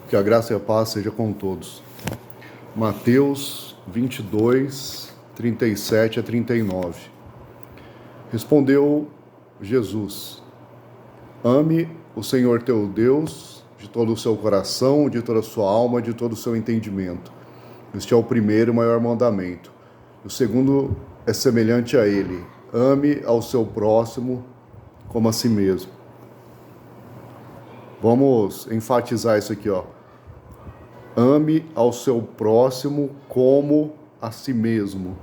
Que a graça e a paz seja com todos. Mateus 22, 37 a 39. Respondeu Jesus: ame o Senhor teu Deus de todo o seu coração, de toda a sua alma, de todo o seu entendimento. Este é o primeiro e maior mandamento. O segundo é semelhante a ele: ame ao seu próximo como a si mesmo. Vamos enfatizar isso aqui, ó. Ame ao seu próximo como a si mesmo.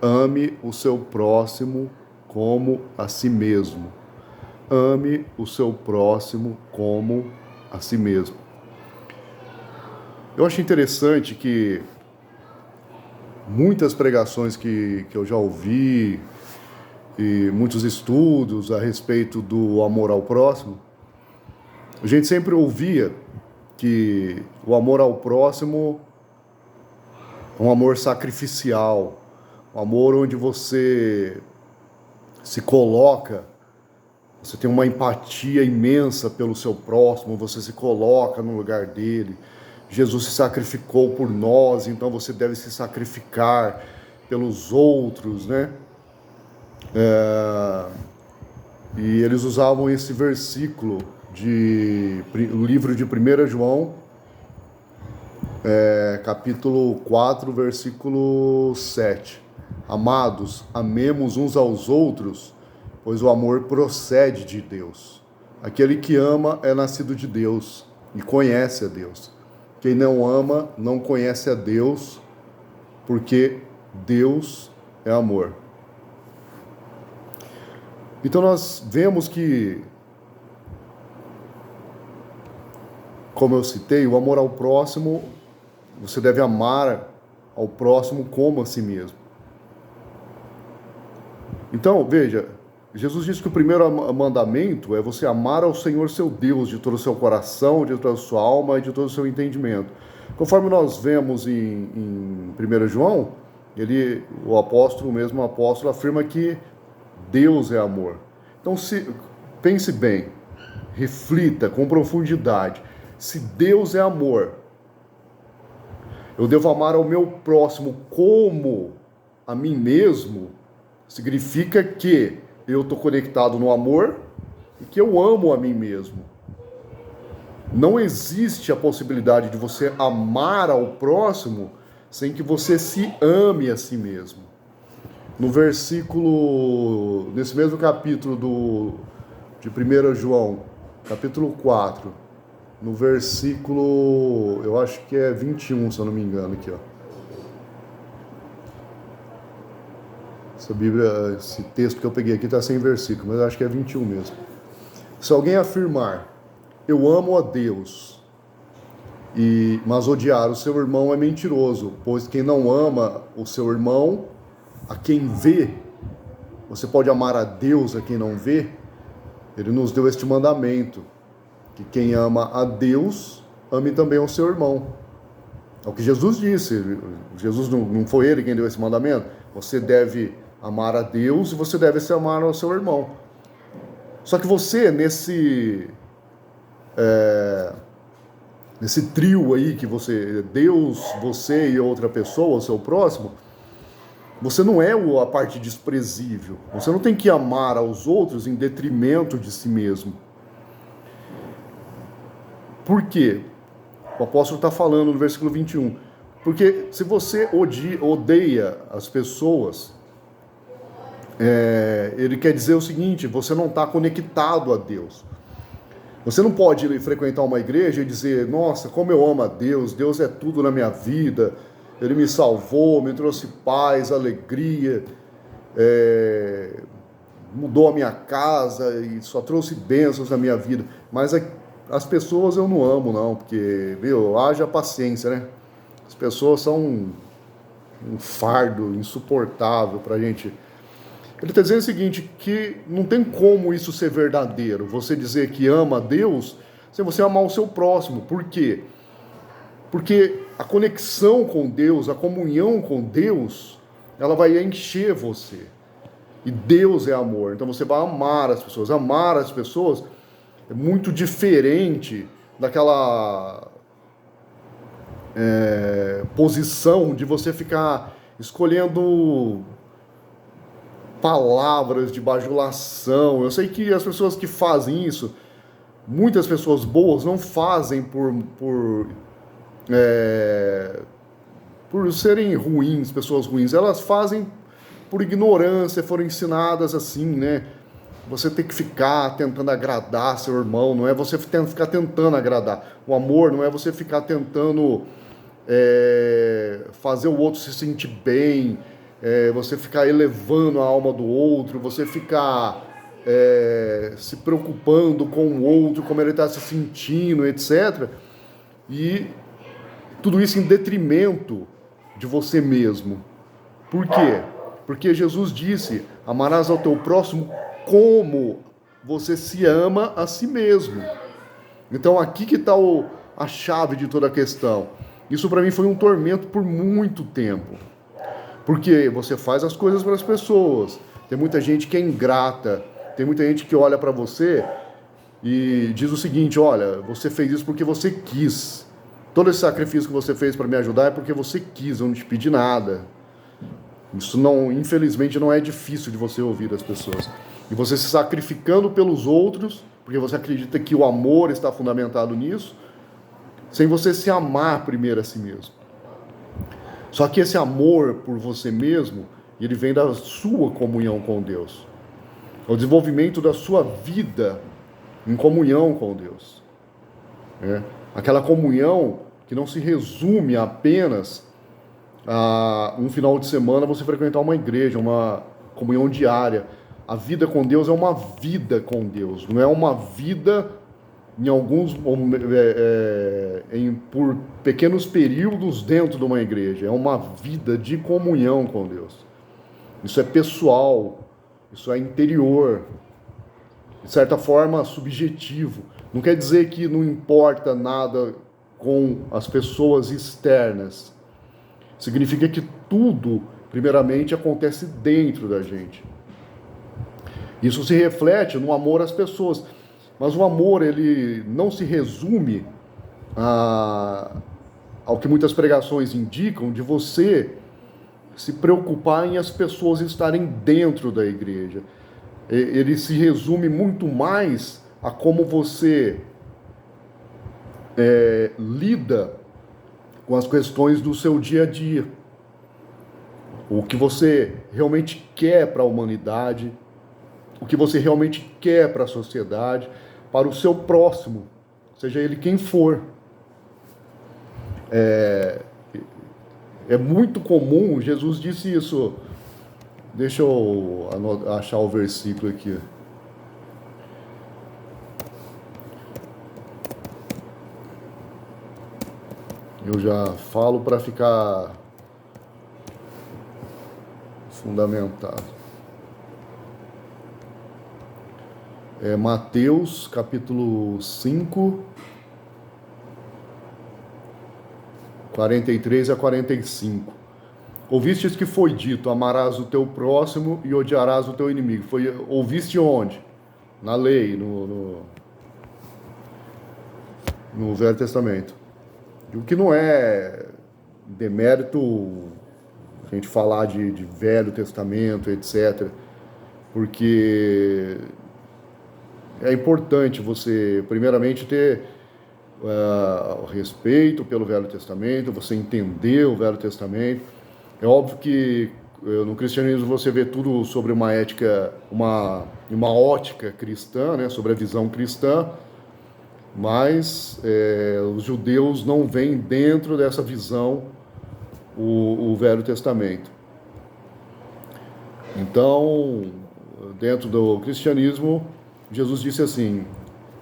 Ame o seu próximo como a si mesmo. Ame o seu próximo como a si mesmo. Eu acho interessante que muitas pregações que eu já ouvi e muitos estudos a respeito do amor ao próximo, a gente sempre ouvia que o amor ao próximo é um amor sacrificial, um amor onde você se coloca, você tem uma empatia imensa pelo seu próximo, você se coloca no lugar dele. Jesus se sacrificou por nós, então você deve se sacrificar pelos outros, né? E eles usavam esse versículo do livro de 1 João, capítulo 4, versículo 7. Amados, amemos uns aos outros, pois o amor procede de Deus. Aquele que ama é nascido de Deus e conhece a Deus. Quem não ama não conhece a Deus, porque Deus é amor. Então nós vemos que, como eu citei, o amor ao próximo, você deve amar ao próximo como a si mesmo. Então, veja, Jesus disse que o primeiro mandamento é você amar ao Senhor seu Deus de todo o seu coração, de toda a sua alma e de todo o seu entendimento. Conforme nós vemos em 1 João, o apóstolo afirma que Deus é amor. Então, pense bem, reflita com profundidade. Se Deus é amor, eu devo amar ao meu próximo como a mim mesmo, significa que eu estou conectado no amor e que eu amo a mim mesmo. Não existe a possibilidade de você amar ao próximo sem que você se ame a si mesmo. No versículo, nesse mesmo capítulo de 1 João, capítulo 4, no versículo, eu acho que é 21, se eu não me engano, aqui, ó. Essa Bíblia, esse texto que eu peguei aqui está sem versículo, mas eu acho que é 21 mesmo. Se alguém afirmar, eu amo a Deus, mas odiar o seu irmão é mentiroso, pois quem não ama o seu irmão, a quem vê, você pode amar a Deus a quem não vê? Ele nos deu este mandamento, que quem ama a Deus, ame também ao seu irmão. É o que Jesus disse. Jesus não foi ele quem deu esse mandamento? Você deve amar a Deus e você deve se amar ao seu irmão. Só que você, nesse trio aí, que Deus, você e outra pessoa, o seu próximo, você não é a parte desprezível. Você não tem que amar aos outros em detrimento de si mesmo. Por quê? O apóstolo está falando no versículo 21. Porque se você odeia as pessoas, ele quer dizer o seguinte: você não está conectado a Deus. Você não pode frequentar uma igreja e dizer, nossa, como eu amo a Deus, Deus é tudo na minha vida, Ele me salvou, me trouxe paz, alegria, mudou a minha casa e só trouxe bênçãos na minha vida. Mas as pessoas eu não amo, não, porque, haja paciência, né? As pessoas são um fardo insuportável pra gente. Ele está dizendo o seguinte, que não tem como isso ser verdadeiro, você dizer que ama a Deus, sem você amar o seu próximo. Por quê? Porque a conexão com Deus, a comunhão com Deus, ela vai encher você. E Deus é amor, então você vai amar as pessoas. Amar as pessoas é muito diferente daquela posição de você ficar escolhendo palavras de bajulação. Eu sei que as pessoas que fazem isso, muitas pessoas boas não fazem por serem ruins, pessoas ruins. Elas fazem por ignorância, foram ensinadas assim, né? Você tem que ficar tentando agradar seu irmão, não é você ficar tentando agradar. O amor não é você ficar tentando fazer o outro se sentir bem, você ficar elevando a alma do outro, você ficar se preocupando com o outro, como ele está se sentindo, etc. E tudo isso em detrimento de você mesmo. Por quê? Porque Jesus disse: amarás ao teu próximo como você se ama a si mesmo. Então aqui que está a chave de toda a questão. Isso para mim foi um tormento por muito tempo. Porque você faz as coisas para as pessoas. Tem muita gente que é ingrata. Tem muita gente que olha para você e diz o seguinte: olha, você fez isso porque você quis. Todo esse sacrifício que você fez para me ajudar é porque você quis, eu não te pedi nada. Isso não, infelizmente, não é difícil de você ouvir das pessoas. E você se sacrificando pelos outros, porque você acredita que o amor está fundamentado nisso, sem você se amar primeiro a si mesmo. Só que esse amor por você mesmo, ele vem da sua comunhão com Deus. É o desenvolvimento da sua vida em comunhão com Deus. Aquela comunhão que não se resume apenas a um final de semana você frequentar uma igreja, uma comunhão diária. A vida com Deus é uma vida com Deus, não é uma vida em alguns por pequenos períodos dentro de uma igreja. É uma vida de comunhão com Deus. Isso é pessoal, isso é interior, de certa forma subjetivo. Não quer dizer que não importa nada com as pessoas externas. Significa que tudo, primeiramente, acontece dentro da gente. Isso se reflete no amor às pessoas. Mas o amor, ele não se resume ao que muitas pregações indicam, de você se preocupar em as pessoas estarem dentro da igreja. Ele se resume muito mais a como você lida com as questões do seu dia a dia. O que você realmente quer para a humanidade, o que você realmente quer para a sociedade, para o seu próximo, seja ele quem for. É muito comum, Jesus disse isso. Deixa eu achar o versículo aqui. Eu já falo para ficar fundamentado. Mateus, capítulo 5, 43 a 45. Ouvistes que foi dito: amarás o teu próximo e odiarás o teu inimigo. Ouviste onde? Na lei, no Velho Testamento. O que não é demérito a gente falar de Velho Testamento, etc. Porque é importante você, primeiramente, ter o respeito pelo Velho Testamento, você entender o Velho Testamento. É óbvio que no cristianismo você vê tudo sobre uma ética, uma ótica cristã, né, sobre a visão cristã, mas os judeus não veem dentro dessa visão o Velho Testamento. Então, dentro do cristianismo, Jesus disse assim: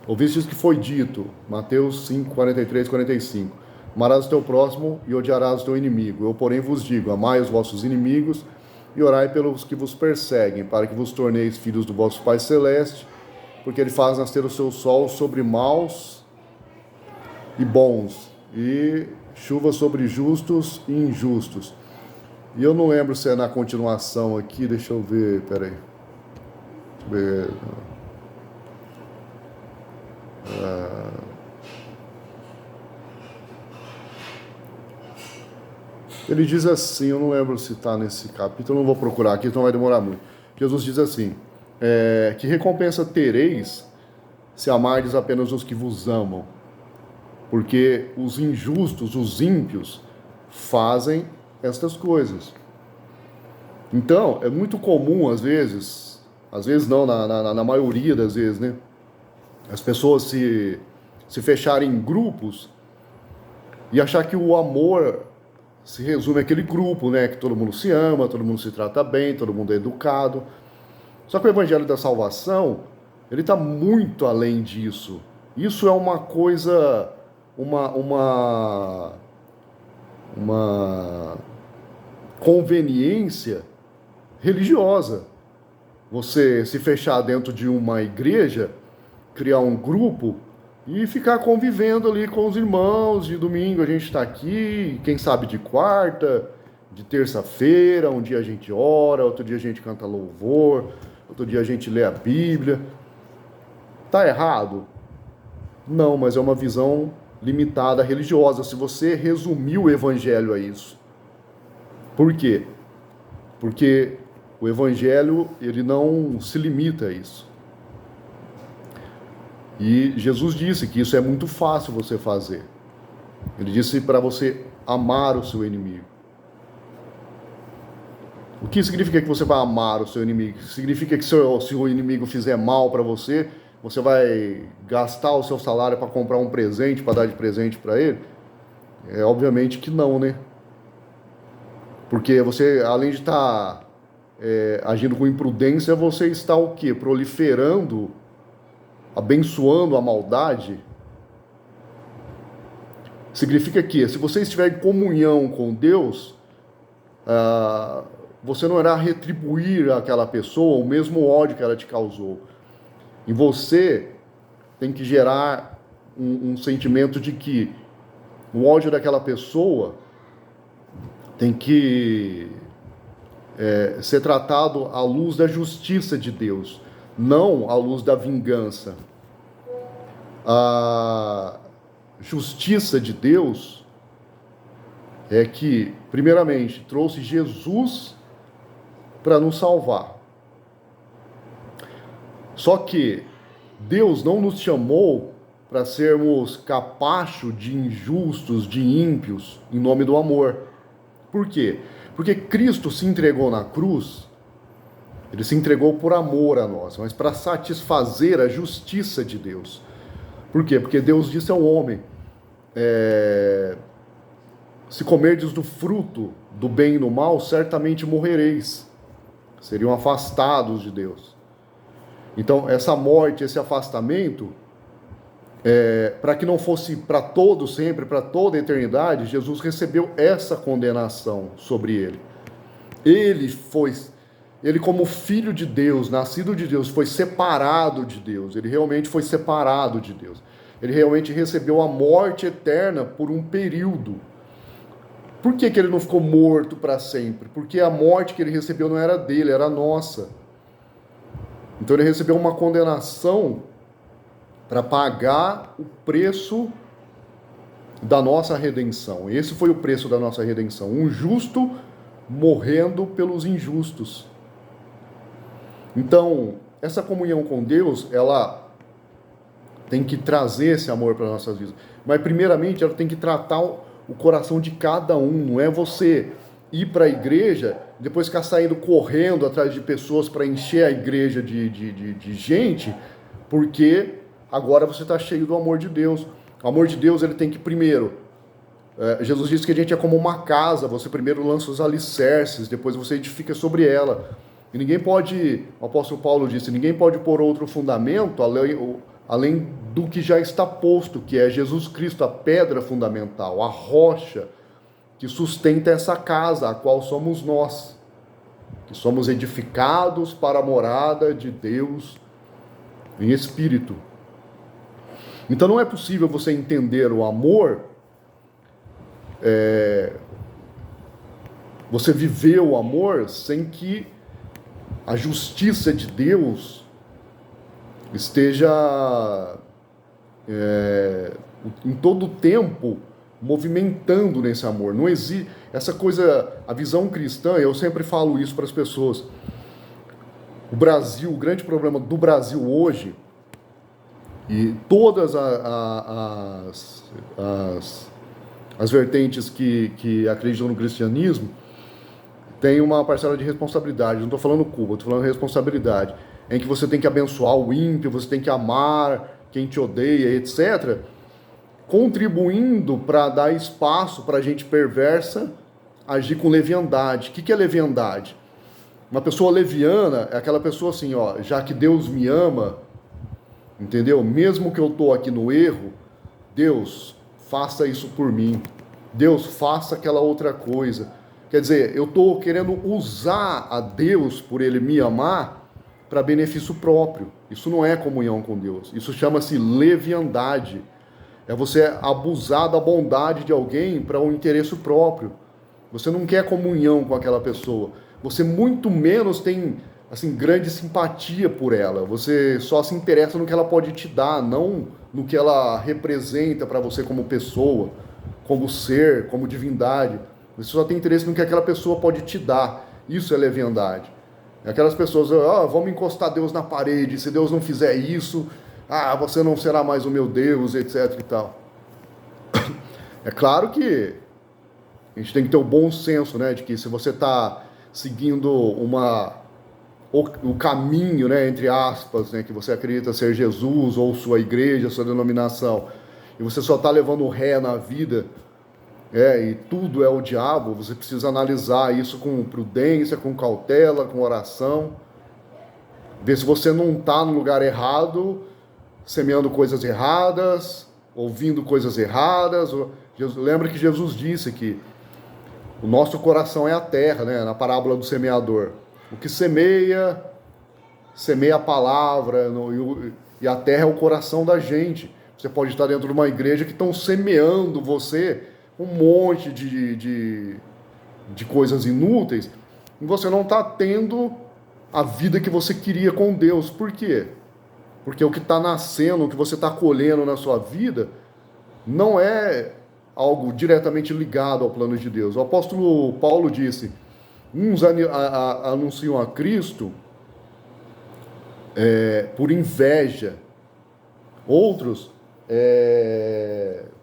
ouvistes que foi dito, Mateus 5, 43, 45, amarás o teu próximo e odiarás o teu inimigo. Eu, porém, vos digo: amai os vossos inimigos e orai pelos que vos perseguem, para que vos torneis filhos do vosso Pai Celeste, porque ele faz nascer o seu sol sobre maus e bons, e chuva sobre justos e injustos. E eu não lembro se é na continuação aqui, deixa eu ver, peraí. Ele diz assim, eu não lembro se está nesse capítulo, não vou procurar aqui, então vai demorar muito. Jesus diz assim, que recompensa tereis se amardes apenas os que vos amam? Porque os injustos, os ímpios, fazem estas coisas. Então, é muito comum, às vezes não, na maioria das vezes, né? As pessoas se fecharem em grupos e achar que o amor se resume àquele grupo, né? Que todo mundo se ama, todo mundo se trata bem, todo mundo é educado. Só que o evangelho da salvação, ele está muito além disso. Isso é uma coisa, uma conveniência religiosa. Você se fechar dentro de uma igreja, criar um grupo e ficar convivendo ali com os irmãos. De domingo a gente está aqui, quem sabe de quarta, de terça-feira, um dia a gente ora, outro dia a gente canta louvor, outro dia a gente lê a Bíblia. Tá errado? Não, mas é uma visão limitada religiosa, se você resumir o evangelho a isso. Por quê? Porque o evangelho, ele não se limita a isso. E Jesus disse que isso é muito fácil você fazer. Ele disse para você amar o seu inimigo. O que significa que você vai amar o seu inimigo? Significa que se o inimigo fizer mal para você, você vai gastar o seu salário para comprar um presente, para dar de presente para ele? É obviamente que não, né? Porque você, além de estar agindo com imprudência, você está o quê? Proliferando, abençoando a maldade. Significa que, se você estiver em comunhão com Deus, você não irá retribuir àquela pessoa o mesmo ódio que ela te causou. Em você tem que gerar um sentimento de que o ódio daquela pessoa tem que ser tratado à luz da justiça de Deus, não à luz da vingança. A justiça de Deus é que, primeiramente, trouxe Jesus para nos salvar. Só que Deus não nos chamou para sermos capacho de injustos, de ímpios, em nome do amor. Por quê? Porque Cristo se entregou na cruz, ele se entregou por amor a nós, mas para satisfazer a justiça de Deus. Por quê? Porque Deus disse ao homem, se comerdes do fruto do bem e do mal, certamente morrereis. Seriam afastados de Deus. Então, essa morte, esse afastamento, para que não fosse para todos sempre, para toda a eternidade, Jesus recebeu essa condenação sobre ele. Ele como filho de Deus, nascido de Deus, foi separado de Deus. Ele realmente foi separado de Deus. Ele realmente recebeu a morte eterna por um período. Por que ele não ficou morto para sempre? Porque a morte que ele recebeu não era dele, era nossa. Então ele recebeu uma condenação para pagar o preço da nossa redenção. Esse foi o preço da nossa redenção. Um justo morrendo pelos injustos. Então, essa comunhão com Deus, ela tem que trazer esse amor para as nossas vidas. Mas, primeiramente, ela tem que tratar o coração de cada um. Não é você ir para a igreja, depois ficar saindo correndo atrás de pessoas para encher a igreja de gente, porque agora você está cheio do amor de Deus. O amor de Deus, ele tem que primeiro... Jesus disse que a gente é como uma casa, você primeiro lança os alicerces, depois você edifica sobre ela. E ninguém pode, o apóstolo Paulo disse, ninguém pode pôr outro fundamento além do que já está posto, que é Jesus Cristo, a pedra fundamental, a rocha que sustenta essa casa, a qual somos nós, que somos edificados para a morada de Deus em espírito. Então não é possível você entender o amor, você viver o amor sem que a justiça de Deus esteja em todo o tempo movimentando nesse amor. Não existe essa coisa, a visão cristã, eu sempre falo isso para as pessoas. O Brasil, o grande problema do Brasil hoje, e todas as vertentes que acreditam no cristianismo, tem uma parcela de responsabilidade. Não estou falando culpa, estou falando responsabilidade. Em que você tem que abençoar o ímpio, você tem que amar quem te odeia, etc. Contribuindo para dar espaço para a gente perversa agir com leviandade. O que é leviandade? Uma pessoa leviana é aquela pessoa assim, ó, já que Deus me ama, entendeu? Mesmo que eu estou aqui no erro, Deus, faça isso por mim. Deus, faça aquela outra coisa. Quer dizer, eu estou querendo usar a Deus, por Ele me amar, para benefício próprio. Isso não é comunhão com Deus. Isso chama-se leviandade. É você abusar da bondade de alguém para um interesse próprio. Você não quer comunhão com aquela pessoa. Você muito menos tem assim, grande simpatia por ela. Você só se interessa no que ela pode te dar, não no que ela representa para você como pessoa, como ser, como divindade. Você só tem interesse no que aquela pessoa pode te dar. Isso é leviandade. Aquelas pessoas, vamos encostar Deus na parede, se Deus não fizer isso, você não será mais o meu Deus, etc e tal. É claro que a gente tem que ter o bom senso, né, de que se você está seguindo o caminho, né, entre aspas, né, que você acredita ser Jesus ou sua igreja, sua denominação, e você só está levando ré na vida, e tudo é o diabo, você precisa analisar isso com prudência, com cautela, com oração, ver se você não está no lugar errado, semeando coisas erradas, ouvindo coisas erradas. Lembra que Jesus disse que o nosso coração é a terra, né? Na parábola do semeador. O que semeia, semeia a palavra, e a terra é o coração da gente. Você pode estar dentro de uma igreja que estão semeando você um monte de coisas inúteis, e você não está tendo a vida que você queria com Deus. Por quê? Porque o que está nascendo, o que você está colhendo na sua vida, não é algo diretamente ligado ao plano de Deus. O apóstolo Paulo disse, uns anunciam a Cristo por inveja, outros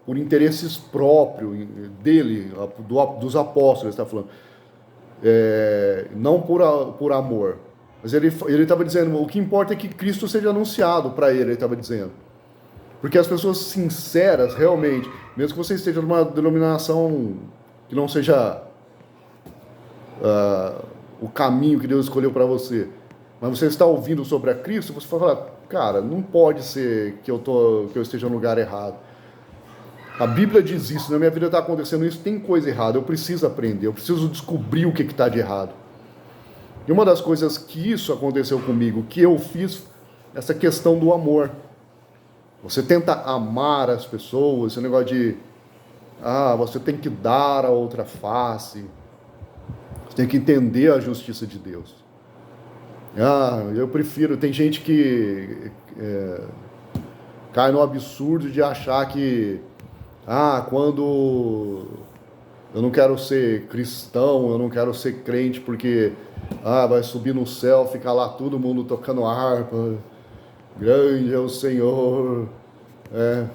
por interesses próprios dele, dos apóstolos, está falando, não por amor. Mas ele estava dizendo, o que importa é que Cristo seja anunciado para ele estava dizendo. Porque as pessoas sinceras, realmente, mesmo que você esteja numa denominação que não seja o caminho que Deus escolheu para você, mas você está ouvindo sobre a Cristo, você fala, cara, não pode ser que eu esteja no lugar errado. A Bíblia diz isso, na minha vida está acontecendo isso, tem coisa errada, eu preciso aprender, eu preciso descobrir o que está de errado. E uma das coisas que isso aconteceu comigo, que eu fiz, essa questão do amor. Você tenta amar as pessoas, esse negócio de, você tem que dar a outra face, você tem que entender a justiça de Deus. Eu prefiro, tem gente que cai no absurdo de achar que, quando eu não quero ser cristão, eu não quero ser crente, porque vai subir no céu, ficar lá todo mundo tocando harpa, grande é o Senhor. É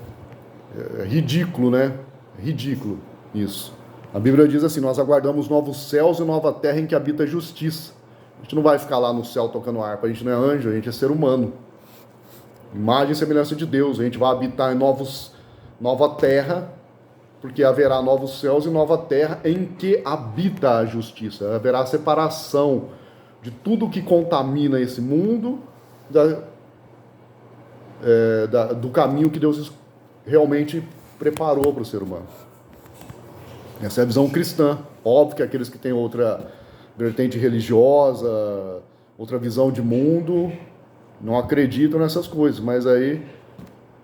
ridículo, né? Ridículo isso. A Bíblia diz assim, nós aguardamos novos céus e nova terra em que habita a justiça. A gente não vai ficar lá no céu tocando harpa, a gente não é anjo, a gente é ser humano. Imagem e semelhança de Deus, a gente vai habitar em nova terra, porque haverá novos céus e nova terra em que habita a justiça. Haverá separação de tudo que contamina esse mundo do caminho que Deus realmente preparou para o ser humano. Essa é a visão cristã. Óbvio que aqueles que têm outra vertente religiosa, outra visão de mundo, não acreditam nessas coisas, mas aí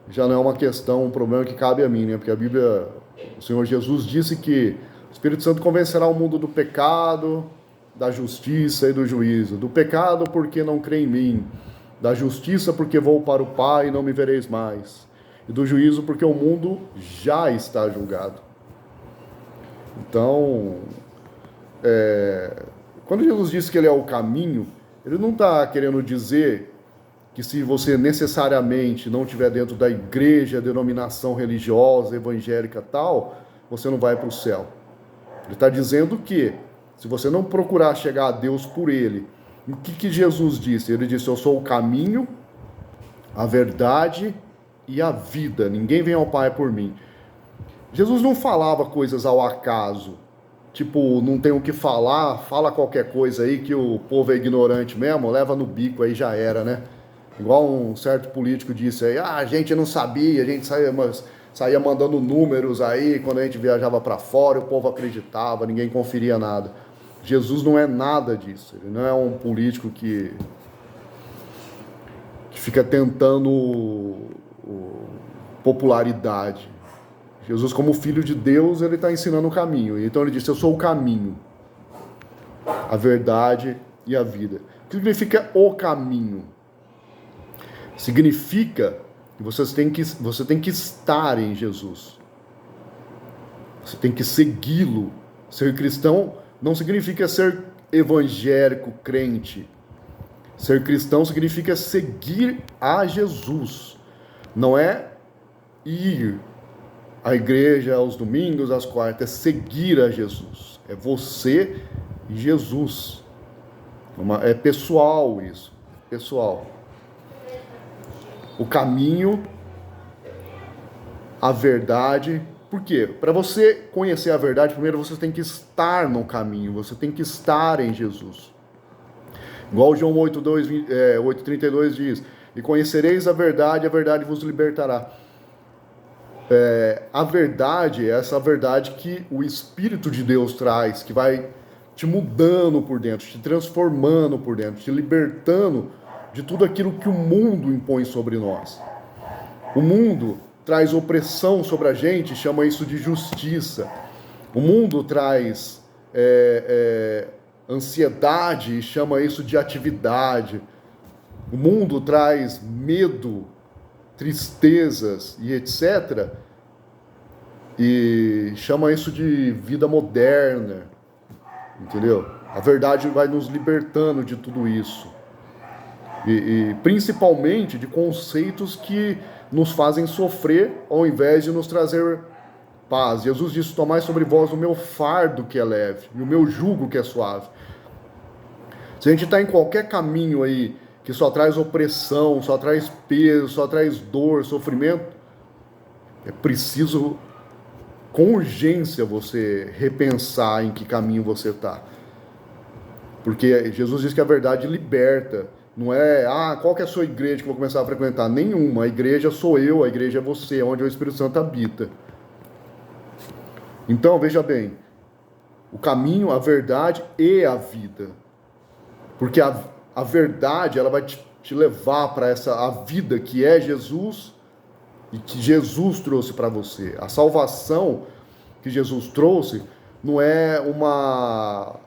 já não é uma questão, um problema que cabe a mim, né? Porque a Bíblia, o Senhor Jesus disse que o Espírito Santo convencerá o mundo do pecado, da justiça e do juízo. Do pecado porque não crê em mim, da justiça porque vou para o Pai e não me vereis mais, e do juízo porque o mundo já está julgado. Então, quando Jesus diz que ele é o caminho, ele não está querendo dizer que se você necessariamente não estiver dentro da igreja, denominação religiosa, evangélica tal, você não vai para o céu. Ele está dizendo que se você não procurar chegar a Deus por ele, o que Jesus disse? Ele disse, eu sou o caminho, a verdade e a vida. Ninguém vem ao Pai por mim. Jesus não falava coisas ao acaso. Tipo, não tem o que falar, fala qualquer coisa aí que o povo é ignorante mesmo, leva no bico aí já era, né? Igual um certo político disse aí, a gente não sabia, a gente saía mandando números aí, quando a gente viajava para fora, o povo acreditava, ninguém conferia nada. Jesus não é nada disso, ele não é um político que fica tentando popularidade. Jesus, como filho de Deus, ele está ensinando o caminho. Então ele disse, eu sou o caminho, a verdade e a vida. O que significa o caminho? Significa que você tem que estar em Jesus. Você tem que segui-lo. Ser cristão não significa ser evangélico, crente. Ser cristão significa seguir a Jesus. Não é ir à igreja aos domingos, às quartas. É seguir a Jesus. É você e Jesus. É pessoal isso. Pessoal. O caminho, a verdade. Por quê? Para você conhecer a verdade, primeiro você tem que estar no caminho, você tem que estar em Jesus. Igual João 8,32 diz, e conhecereis a verdade vos libertará. A verdade é essa verdade que o Espírito de Deus traz, que vai te mudando por dentro, te transformando por dentro, te libertando de tudo aquilo que o mundo impõe sobre nós. O mundo traz opressão sobre a gente, chama isso de justiça. O mundo traz ansiedade e chama isso de atividade. O mundo traz medo, tristezas e etc. E chama isso de vida moderna. Entendeu? A verdade vai nos libertando de tudo isso. E principalmente de conceitos que nos fazem sofrer ao invés de nos trazer paz. Jesus disse, tomai sobre vós o meu fardo que é leve e o meu jugo que é suave. Se a gente está em qualquer caminho aí que só traz opressão, só traz peso, só traz dor, sofrimento, é preciso com urgência você repensar em que caminho você está. Porque Jesus diz que a verdade liberta. Não é, qual que é a sua igreja que eu vou começar a frequentar? Nenhuma. A igreja sou eu, a igreja é você, onde o Espírito Santo habita. Então, veja bem, o caminho, a verdade e a vida. Porque a verdade, ela vai te levar para a vida que é Jesus e que Jesus trouxe para você. A salvação que Jesus trouxe não é uma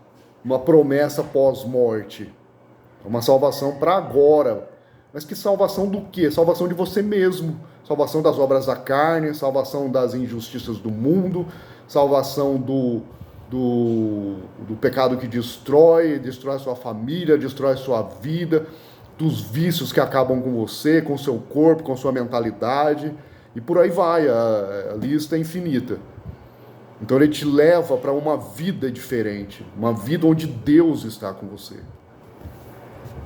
promessa pós-morte. É uma salvação para agora. Mas que salvação do quê? Salvação de você mesmo. Salvação das obras da carne, salvação das injustiças do mundo, salvação do pecado que destrói a sua família, destrói a sua vida, dos vícios que acabam com você, com o seu corpo, com a sua mentalidade, e por aí vai, a lista é infinita. Então ele te leva para uma vida diferente, uma vida onde Deus está com você.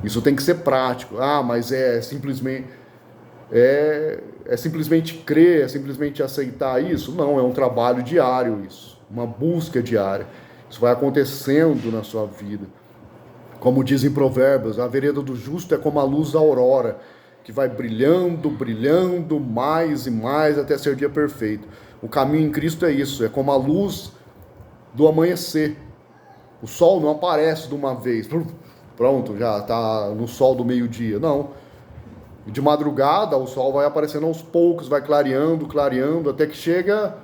Isso tem que ser prático. Mas é simplesmente crer, é simplesmente aceitar isso? Não, é um trabalho diário isso, uma busca diária. Isso vai acontecendo na sua vida. Como dizem Provérbios, a vereda do justo é como a luz da aurora, que vai brilhando, brilhando mais e mais até ser dia perfeito. O caminho em Cristo é isso, é como a luz do amanhecer. O sol não aparece de uma vez, pronto, já está no sol do meio-dia. Não. De madrugada, o sol vai aparecendo aos poucos, vai clareando, até que chega...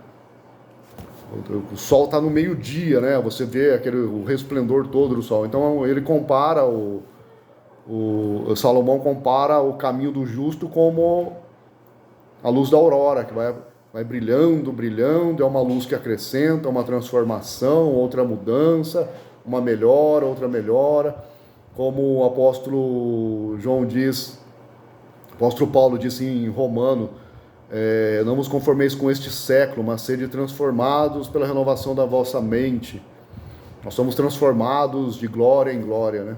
O sol está no meio-dia, né? Você vê o resplendor todo do sol. Então, ele compara, Salomão compara o caminho do justo como a luz da aurora, que vai vai brilhando, brilhando, é uma luz que acrescenta, uma transformação, outra mudança, uma melhora, outra melhora. Como o apóstolo João diz, o apóstolo Paulo disse em Romano, não vos conformeis com este século, mas sede transformados pela renovação da vossa mente. Nós somos transformados de glória em glória, né?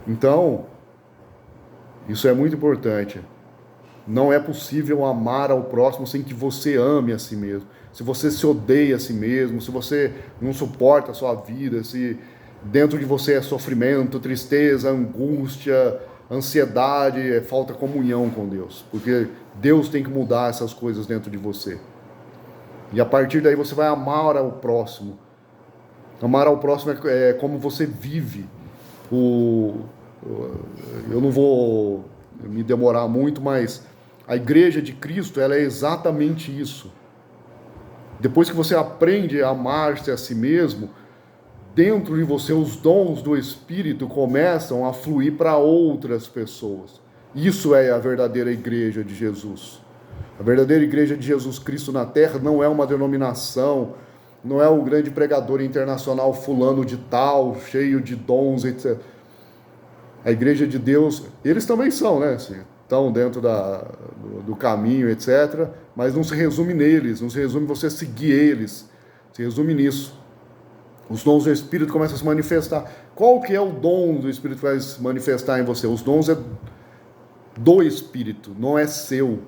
Então, isso é muito importante. Não é possível amar ao próximo sem que você ame a si mesmo. Se você se odeia a si mesmo, se você não suporta a sua vida, se dentro de você é sofrimento, tristeza, angústia, ansiedade, falta comunhão com Deus. Porque Deus tem que mudar essas coisas dentro de você. E a partir daí você vai amar ao próximo. Amar ao próximo é como você vive. Eu não vou me demorar muito, mas a igreja de Cristo, ela é exatamente isso. Depois que você aprende a amar-se a si mesmo, dentro de você os dons do Espírito começam a fluir para outras pessoas. Isso é a verdadeira igreja de Jesus. A verdadeira igreja de Jesus Cristo na terra não é uma denominação, não é o grande pregador internacional fulano de tal, cheio de dons, etc. A igreja de Deus, eles também são, né? Estão dentro do caminho, etc. Mas não se resume neles, não se resume você seguir eles. Se resume nisso. Os dons do Espírito começam a se manifestar. Qual que é o dom do Espírito que vai se manifestar em você? Os dons é do Espírito, não é seu.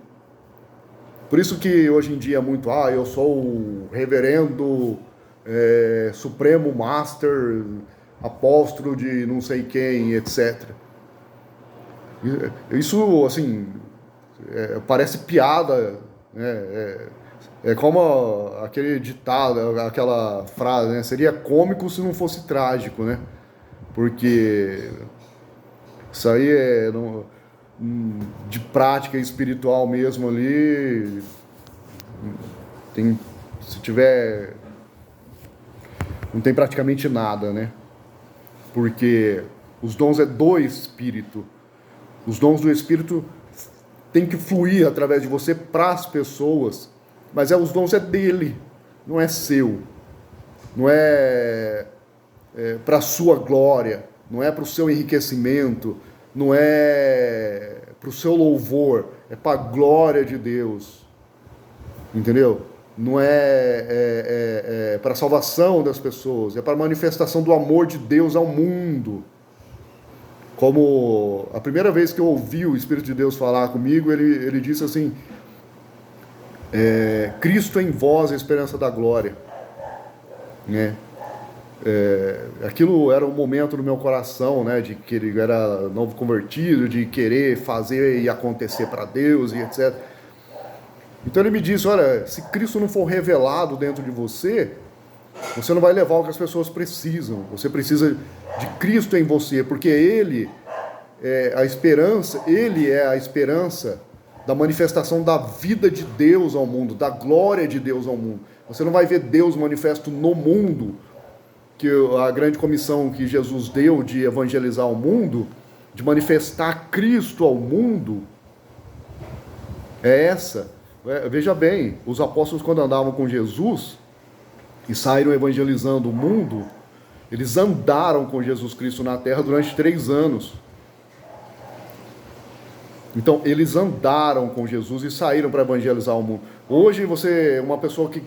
Por isso que hoje em dia é muito, eu sou o reverendo, supremo master, apóstolo de não sei quem, etc. Isso, assim, parece piada, né? É como aquele ditado, aquela frase, né? Seria cômico se não fosse trágico, né? Porque isso aí de prática espiritual mesmo ali, se tiver, não tem praticamente nada, né? Porque os dons é do Espírito. Os dons do Espírito têm que fluir através de você para as pessoas, mas os dons é dele, não é seu. Não é para a sua glória, não é para o seu enriquecimento, não é para o seu louvor, é para a glória de Deus. Entendeu? Não é para a salvação das pessoas, é para a manifestação do amor de Deus ao mundo. Como a primeira vez que eu ouvi o Espírito de Deus falar comigo, ele disse assim, Cristo em vós, a esperança da glória. Né? Aquilo era um momento no meu coração, né, de que ele era novo convertido, de querer fazer e acontecer para Deus e etc. Então ele me disse, olha, se Cristo não for revelado dentro de você, você não vai levar o que as pessoas precisam. Você precisa de Cristo em você, porque Ele é a esperança da manifestação da vida de Deus ao mundo, da glória de Deus ao mundo. Você não vai ver Deus manifesto no mundo, que a grande comissão que Jesus deu de evangelizar o mundo, de manifestar Cristo ao mundo, é essa. Veja bem, os apóstolos quando andavam com Jesus e saíram evangelizando o mundo, eles andaram com Jesus Cristo na terra durante 3 anos. Então, eles andaram com Jesus e saíram para evangelizar o mundo. Hoje, uma pessoa que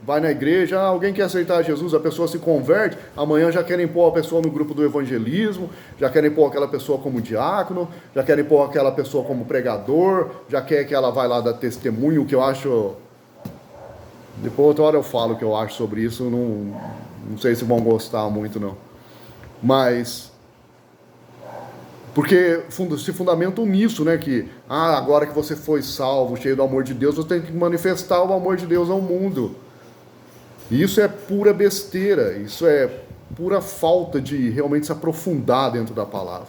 vai na igreja, alguém quer aceitar Jesus, a pessoa se converte, amanhã já querem pôr a pessoa no grupo do evangelismo, já querem pôr aquela pessoa como diácono, já querem pôr aquela pessoa como pregador, já quer que ela vai lá dar testemunho, que eu acho... Depois, outra hora eu falo o que eu acho sobre isso, não sei se vão gostar muito, não. Mas... Porque se fundamentam nisso, né? Que agora que você foi salvo, cheio do amor de Deus, você tem que manifestar o amor de Deus ao mundo. E isso é pura besteira, isso é pura falta de realmente se aprofundar dentro da palavra.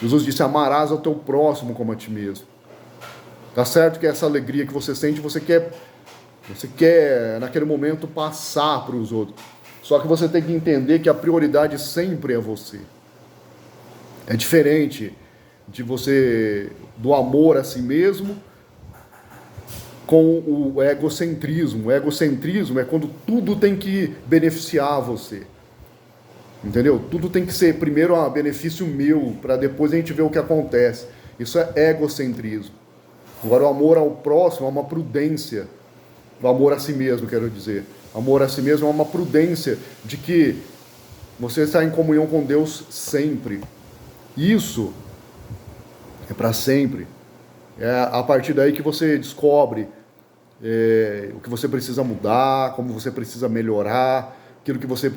Jesus disse, amarás ao teu próximo como a ti mesmo. Tá certo que essa alegria que você sente, você quer naquele momento passar para os outros. Só que você tem que entender que a prioridade sempre é você. É diferente do amor a si mesmo com o egocentrismo. O egocentrismo é quando tudo tem que beneficiar você. Entendeu? Tudo tem que ser primeiro a benefício meu, para depois a gente ver o que acontece. Isso é egocentrismo. Agora, o amor ao próximo é uma prudência. O amor a si mesmo, quero dizer. Amor a si mesmo é uma prudência de que você está em comunhão com Deus sempre. Isso é para sempre. É a partir daí que você descobre o que você precisa mudar, como você precisa melhorar, aquilo que você,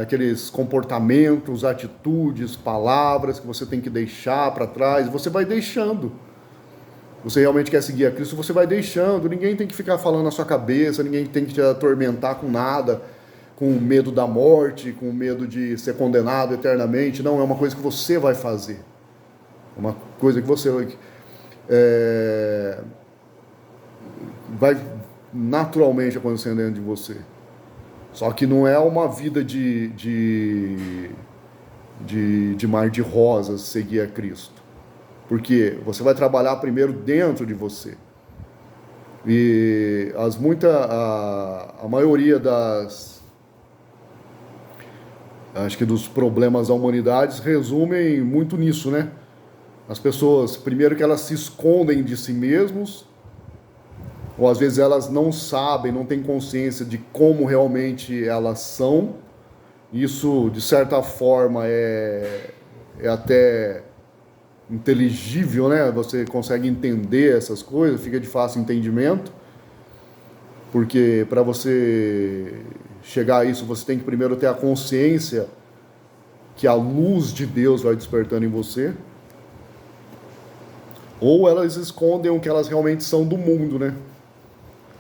aqueles comportamentos, atitudes, palavras que você tem que deixar para trás. Você vai deixando. Você realmente quer seguir a Cristo, você vai deixando. Ninguém tem que ficar falando na sua cabeça, ninguém tem que te atormentar com nada, com medo da morte, com medo de ser condenado eternamente. Não, é uma coisa que você vai fazer. Uma coisa que você vai naturalmente acontecendo dentro de você. Só que não é uma vida de mar de rosas seguir a Cristo. Porque você vai trabalhar primeiro dentro de você. E a maioria acho que dos problemas da humanidade resumem muito nisso, né? As pessoas, primeiro que elas se escondem de si mesmos, ou às vezes elas não sabem, não têm consciência de como realmente elas são. Isso, de certa forma, é até inteligível, né? Você consegue entender essas coisas, fica de fácil entendimento, porque para você chegar a isso, você tem que primeiro ter a consciência que a luz de Deus vai despertando em você, ou elas escondem o que elas realmente são do mundo, né?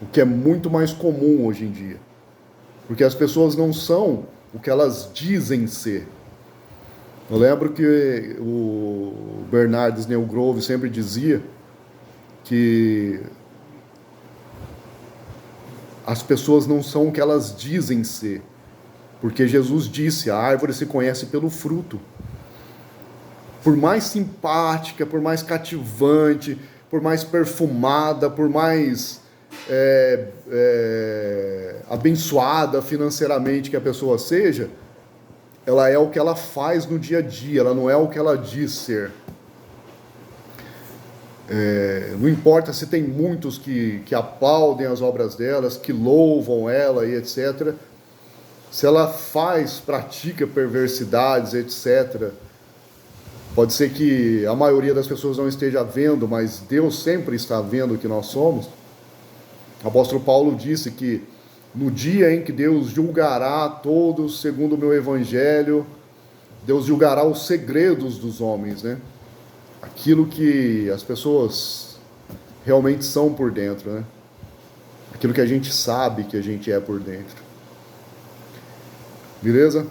O que é muito mais comum hoje em dia, porque as pessoas não são o que elas dizem ser. Eu lembro que o Bernard Snellgrove sempre dizia que as pessoas não são o que elas dizem ser, porque Jesus disse, a árvore se conhece pelo fruto. Por mais simpática, por mais cativante, por mais perfumada, por mais abençoada financeiramente que a pessoa seja, ela é o que ela faz no dia a dia, ela não é o que ela diz ser. Não importa se tem muitos que aplaudem as obras delas, que louvam ela e etc. Se ela pratica perversidades, etc., pode ser que a maioria das pessoas não esteja vendo, mas Deus sempre está vendo o que nós somos. O apóstolo Paulo disse que no dia em que Deus julgará todos segundo o meu evangelho, Deus julgará os segredos dos homens, né? Aquilo que as pessoas realmente são por dentro, né? Aquilo que a gente sabe que a gente é por dentro. Beleza?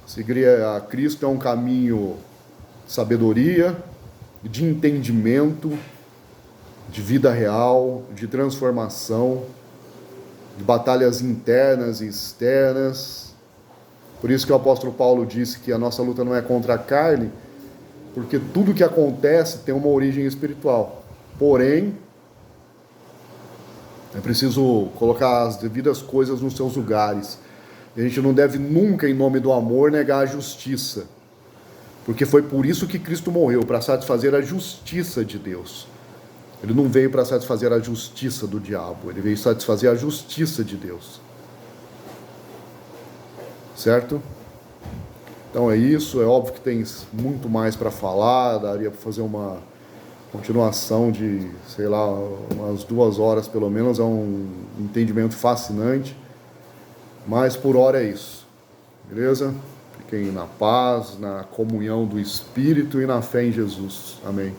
Seguir a Cristo é um caminho de sabedoria, de entendimento, de vida real, de transformação, de batalhas internas e externas. Por isso que o apóstolo Paulo disse que a nossa luta não é contra a carne, porque tudo que acontece tem uma origem espiritual. Porém, é preciso colocar as devidas coisas nos seus lugares. E a gente não deve nunca, em nome do amor, negar a justiça. Porque foi por isso que Cristo morreu, para satisfazer a justiça de Deus. Ele não veio para satisfazer a justiça do diabo, ele veio satisfazer a justiça de Deus. Certo? Então é isso, é óbvio que tem muito mais para falar, daria para fazer uma continuação de, sei lá, umas 2 horas pelo menos, é um entendimento fascinante, mas por hora é isso, beleza? Fiquem na paz, na comunhão do Espírito e na fé em Jesus. Amém.